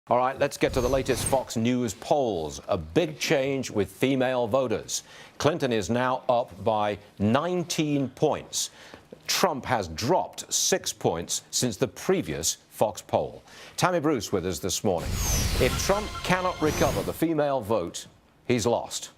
All right, let's get to the latest Fox News polls. A big change with female voters. Clinton is now up by 19 points. Trump has dropped 6 points since the previous Fox poll. Tammy Bruce with us this morning. If Trump cannot recover the female vote, he's lost.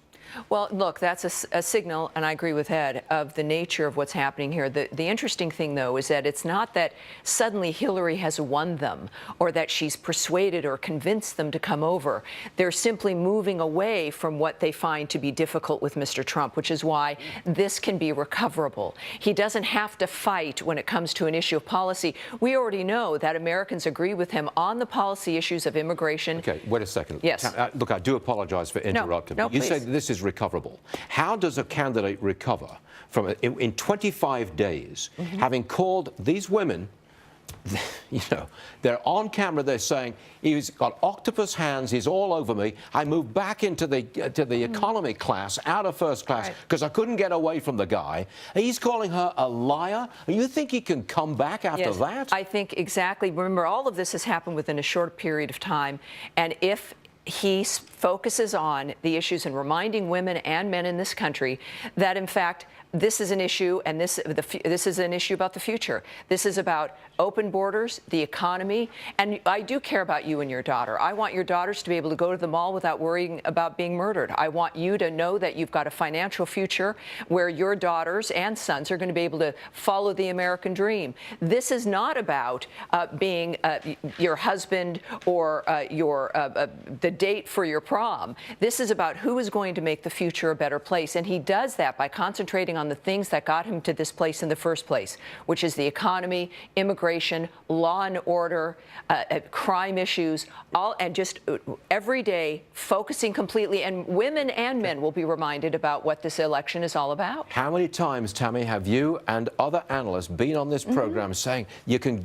Well, look, that's a signal, and I agree with Ed, of the nature of what's happening here. The interesting thing, though, is that it's not that suddenly Hillary has won them or that she's persuaded or convinced them to come over. They're simply moving away from what they find to be difficult with Mr. Trump, which is why this can be recoverable. He doesn't have to fight when it comes to an issue of policy. We already know that Americans agree with him on the policy issues of immigration. Okay, wait a second. Yes. Look, I do apologize for interrupting. No, you please. say this is recoverable. How does a candidate recover from in 25 days, having called these women, you know, they're on camera, they're saying, he's got octopus hands, he's all over me, I moved back into the economy class, out of first class, because I couldn't get away from the guy. And he's calling her a liar. You think he can come back after that? I think exactly. Remember, all of this has happened within a short period of time, and if he focuses on the issues and reminding women and men in this country that, in fact, this is an issue, and this is an issue about the future. This is about open borders, the economy, and I do care about you and your daughter. I want your daughters to be able to go to the mall without worrying about being murdered. I want you to know that you've got a financial future where your daughters and sons are going to be able to follow the American dream. This is not about being your husband or the date for your prom. This is about who is going to make the future a better place, and he does that by concentrating on the things that got him to this place in the first place, which is the economy, immigration, law and order, crime issues, and just every day focusing completely. And women and men will be reminded about what this election is all about. How many times, Tammy, have you and other analysts been on this program saying you can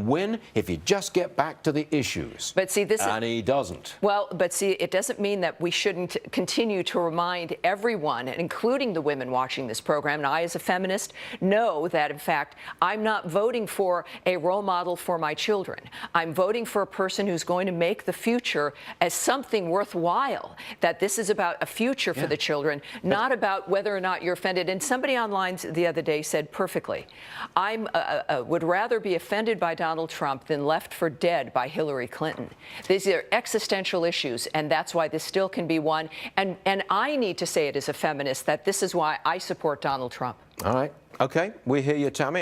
win if you just get back to the issues? But see, and he doesn't. Well, but see, it doesn't mean that we shouldn't continue to remind everyone, including the women watching this program. And I, as a feminist, know that, in fact, I'm not voting for a role model for my children. I'm voting for a person who's going to make the future as something worthwhile, that this is about a future for the children, not about whether or not you're offended. And somebody online the other day said perfectly, I would rather be offended by Donald Trump than left for dead by Hillary Clinton. These are existential issues, and that's why this still can be won. And I need to say it as a feminist, that this is why I support Donald Trump. All right. Okay. We hear you, Tammy.